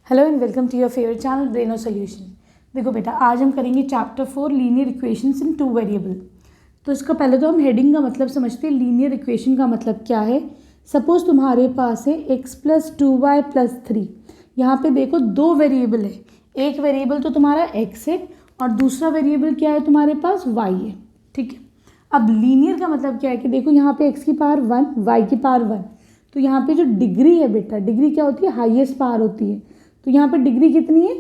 Hello and welcome to your favourite channel Braino solution. देखो बेटा, आज हम करेंगे chapter 4 linear equations in two variable. तो इसका पहले तो हम हेडिंग का मतलब समझते हैं। लीनियर इक्वेशन का मतलब क्या है। सपोज तुम्हारे पास है x + 2y + 3। यहाँ पे देखो दो वेरिएबल है, एक वेरिएबल तो तुम्हारा x है और दूसरा वेरिएबल क्या है तुम्हारे पास y है। ठीक है। अब लीनियर का मतलब क्या है कि देखो यहाँ पे x की पावर 1, y की पावर 1। तो यहाँ पे जो डिग्री है बेटा, डिग्री क्या होती है, हाईएस्ट पावर होती है। तो यहाँ पे डिग्री कितनी है,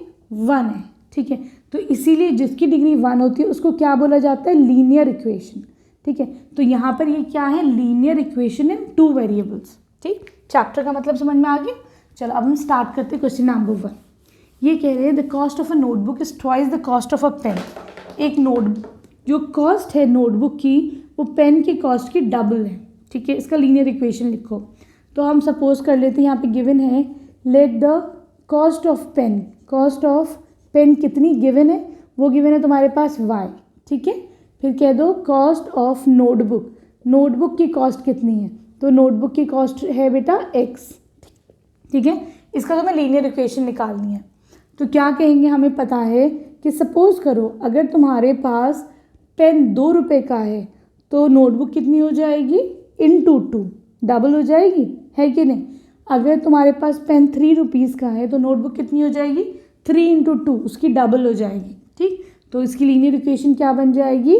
1 है। ठीक है। तो इसीलिए जिसकी डिग्री 1 होती है उसको क्या बोला जाता है, लीनियर इक्वेशन। ठीक है। तो यहाँ पर ये क्या है, linear equation in two variables. ठीक, चैप्टर का मतलब समझ में आ गया। चलो अब हम स्टार्ट करते हैं क्वेश्चन नंबर 1। ये कह रहे हैं the cost of a notebook is twice the cost of a pen. एक जो कॉस्ट है नोटबुक की वो पेन की कॉस्ट की डबल है। ठीक है। इसका लीनियर इक्वेशन लिखो। तो हम सपोज कर लेते हैं यहाँ पे गिवन है, let the cost of pen कितनी गिवन है, वो गिवन है तुम्हारे पास y। ठीक है। फिर कह दो कॉस्ट ऑफ नोटबुक की कॉस्ट कितनी है, तो नोटबुक की कॉस्ट है बेटा x। ठीक है। इसका तुम्हें लीनियर इक्वेशन निकालनी है। तो क्या कहेंगे, हमें पता है कि सपोज करो अगर तुम्हारे पास पेन 2 रुपये का है तो नोटबुक कितनी हो जाएगी, इंटू 2, डबल हो जाएगी, है कि नहीं। अगर तुम्हारे पास पेन 3 रुपीज़ का है तो नोटबुक कितनी हो जाएगी, 3 × 2, उसकी डबल हो जाएगी। ठीक। तो इसकी लीनियर इक्वेशन क्या बन जाएगी,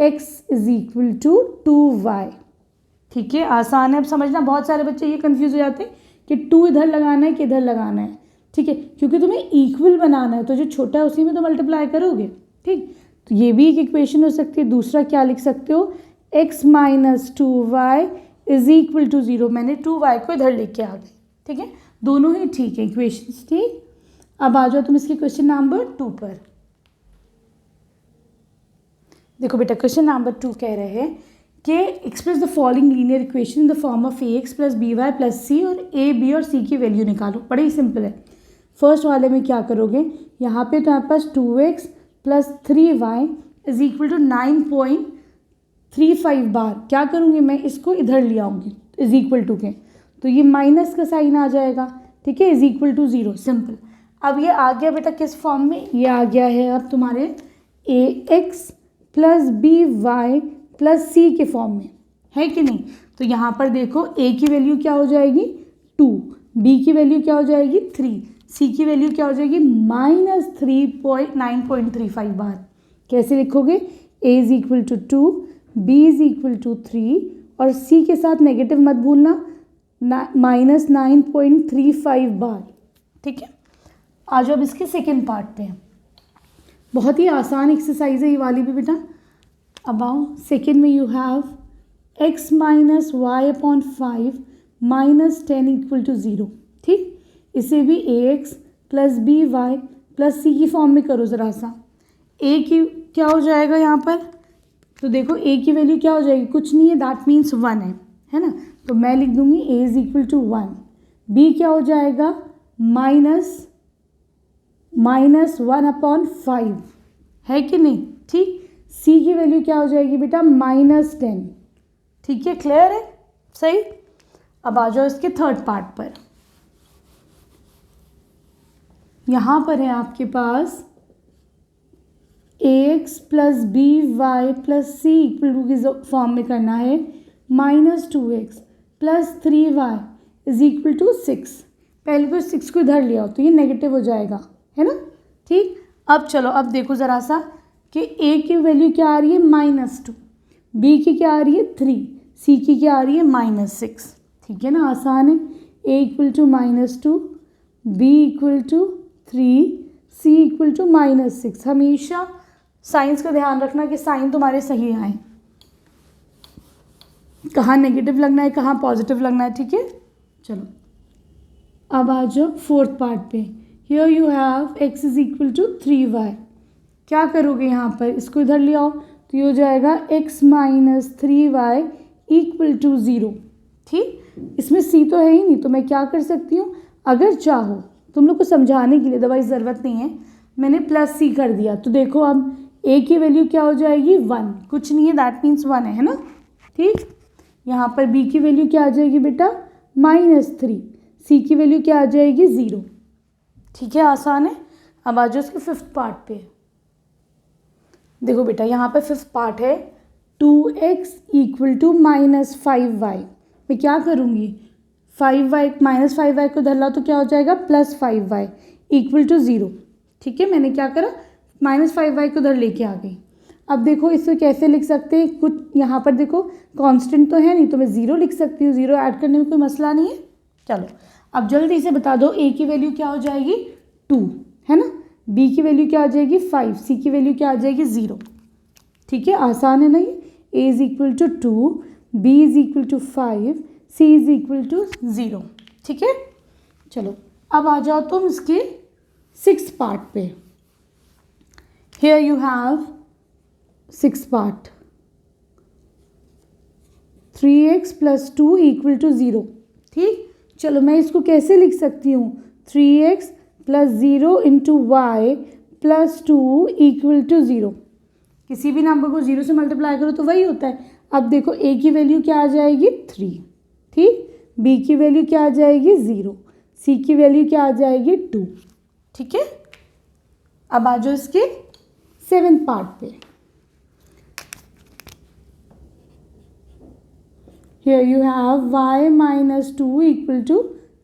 x = 2y। ठीक है। आसान है, अब समझना। बहुत सारे बच्चे ये कंफ्यूज हो जाते हैं कि 2 इधर लगाना है कि इधर लगाना है। ठीक है। क्योंकि तुम्हें इक्वल बनाना है तो जो छोटा है उसी में तो मल्टीप्लाई करोगे। ठीक। तो ये भी एक इक्वेशन हो सकती है। दूसरा क्या लिख सकते हो, x - 2y = 0। मैंने 2y को इधर लेके आ गई। ठीक है। दोनों ही ठीक है इक्वेशंस। ठीक। अब आ जाओ तुम इसके क्वेश्चन नंबर 2 पर। देखो बेटा, क्वेश्चन नंबर 2 कह रहे हैं कि express the following linear equation in the form of ax + by + c और a, b और c की वैल्यू निकालो। बड़ा ही सिंपल है। फर्स्ट वाले में क्या करोगे, यहाँ पे तुम्हारे पास 2x + 3y = 9.35 बार क्या करूँगी मैं, इसको इधर ले आऊँगी = के, तो ये माइनस का साइन आ जाएगा। ठीक है। = 0, सिंपल। अब ये आ गया बेटा किस फॉर्म में, ये आ गया है अब तुम्हारे ax + by + c के फॉर्म में, है कि नहीं। तो यहाँ पर देखो a की वैल्यू क्या हो जाएगी, 2, b की वैल्यू क्या हो जाएगी, 3, c की वैल्यू क्या हो जाएगी, -9.35 बार। कैसे लिखोगे, a = 2, b = 3 और c के साथ नेगेटिव मत भूलना, -9.35 बार। ठीक है। आ जाओ अब इसके सेकेंड पार्ट पे। बहुत ही आसान एक्सरसाइज है ये वाली भी बेटा। अब आओ सेकेंड में, यू हैव x - y/5 -10 = 0। ठीक। इसे भी ax + by + c की फॉर्म में करो ज़रा सा। a की क्या हो जाएगा यहाँ पर, तो देखो a की वैल्यू क्या हो जाएगी, कुछ नहीं है, दैट मीन्स 1 है ना। तो मैं लिख दूंगी a = 1। b क्या हो जाएगा, -1/5, है कि नहीं। ठीक। c की वैल्यू क्या हो जाएगी बेटा, -10। ठीक है, क्लियर है, सही। अब आ जाओ इसके थर्ड पार्ट पर। यहाँ पर है आपके पास ax + by + c की फॉर्म में करना है, -2x + 3y = 6। पहले तो 6 को इधर ले आओ तो ये नेगेटिव हो जाएगा, है ना। ठीक। अब चलो, अब देखो ज़रा सा कि a की वैल्यू क्या आ रही है, -2, b की क्या आ रही है, 3, c की क्या आ रही है, -6। ठीक है ना, आसान है। a = -2, b = 3, c = -6। हमेशा साइंस का ध्यान रखना कि साइन तुम्हारे सही आए, कहाँ नेगेटिव लगना है कहाँ पॉजिटिव लगना है। ठीक है। चलो अब आ जाओ फोर्थ पार्ट पे। Here you have x = 3y। क्या करोगे यहाँ पर, इसको इधर ले आओ तो ये हो जाएगा x - 3y = 0। ठीक। इसमें c तो है ही नहीं, तो मैं क्या कर सकती हूँ, अगर चाहो तुम लोग को समझाने के लिए, दवाई ज़रूरत नहीं है, मैंने +c कर दिया। तो देखो अब a की वैल्यू क्या हो जाएगी, 1, कुछ नहीं है, दैट मीन्स 1 है ना। ठीक। यहाँ पर b की वैल्यू क्या आ जाएगी बेटा, -3, c की वैल्यू क्या आ जाएगी, 0। ठीक है, आसान है। अब आ जाओ इसके फिफ्थ पार्ट पे। देखो बेटा यहाँ पे फिफ्थ पार्ट है 2x इक्वल टू -5y। मैं क्या करूँगी, 5y -5y को धर ला तो क्या हो जाएगा +5y इक्वल टू 0। ठीक है, मैंने क्या करा, -5y को धर लेके आ गई। अब देखो इसको कैसे लिख सकते हैं, कुछ यहाँ पर देखो कांस्टेंट तो है नहीं, तो मैं 0 लिख सकती हूँ, 0 ऐड करने में कोई मसला नहीं है। चलो अब जल्दी से बता दो, a की वैल्यू क्या हो जाएगी 2, है ना, b की वैल्यू क्या हो जाएगी 5, c की वैल्यू क्या आ जाएगी 0। ठीक है, आसान है ना ये। a is equal to 2, b is equal to 5, c is equal to 0। ठीक है, चलो अब आ जाओ तुम इसके सिक्स पार्ट पे। Here you have six part, 3x + 2 equal to 0। ठीक, चलो मैं इसको कैसे लिख सकती हूँ, 3x + 0 into Y + 2 equal to 0। किसी भी नंबर को 0 से मल्टीप्लाई करो तो वही होता है। अब देखो a की वैल्यू क्या आ जाएगी 3, ठीक, b की वैल्यू क्या आ जाएगी 0, c की वैल्यू क्या आ जाएगी 2। ठीक है, अब आ जाओ इसके सेवेंथ पार्ट पे। Here you have y - 2 equal to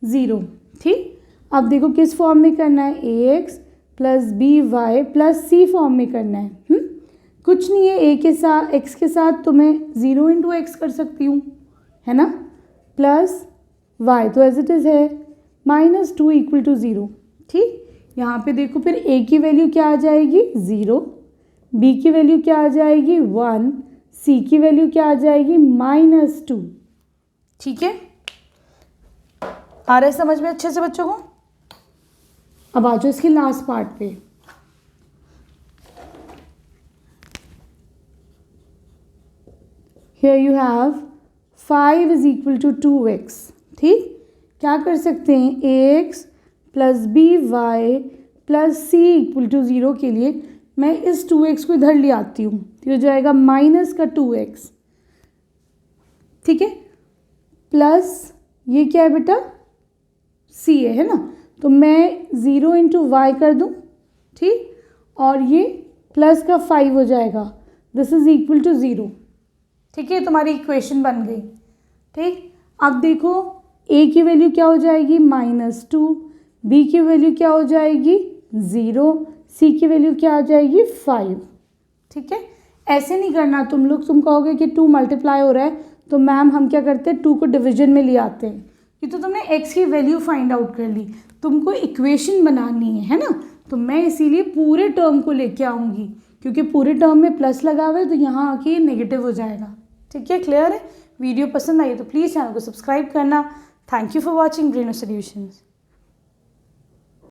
0। ठीक, अब देखो किस फॉर्म में करना है, ax + by + c फॉर्म में करना है। कुछ नहीं है, a के साथ x के साथ तो मैं 0 × x कर सकती हूँ, है ना, प्लस y तो एज इट इज़ है, -2 इक्वल टू 0। ठीक, यहाँ पे देखो फिर a की वैल्यू क्या आ जाएगी 0, b की वैल्यू क्या आ जाएगी 1, c की वैल्यू क्या आ जाएगी -2। ठीक है, आ रहा है समझ में अच्छे से बच्चों को। अब आ जाओ इसके लास्ट पार्ट पे। Here you have 5 is equal to 2x। ठीक, क्या कर सकते हैं, ax + by + c equal to 0 के लिए मैं इस 2x को इधर ले आती हूँ, तो हो जाएगा -2x। ठीक है, प्लस ये क्या है बेटा c है ना, तो मैं 0 × y कर दूँ, ठीक, और ये प्लस का 5 हो जाएगा, दिस इज इक्वल टू 0। ठीक है, तुम्हारी इक्वेशन बन गई। ठीक, अब देखो a की वैल्यू क्या हो जाएगी -2, b की वैल्यू क्या हो जाएगी 0, c की वैल्यू क्या आ जाएगी 5। ठीक है, ऐसे नहीं करना तुम लोग, तुम कहोगे कि 2 मल्टीप्लाई हो रहा है तो मैम हम क्या करते हैं 2 को डिवीजन में ले आते हैं। ये तो तुमने x की वैल्यू फाइंड आउट कर ली, तुमको इक्वेशन बनानी है ना, तो मैं इसीलिए पूरे टर्म को लेके आऊँगी, क्योंकि पूरे टर्म में प्लस लगा हुआ है तो यहाँ आके ये नेगेटिव हो जाएगा। ठीक है, क्लियर है। वीडियो पसंद आई तो प्लीज़ चैनल को सब्सक्राइब करना। Thank you for watching Braino solutions.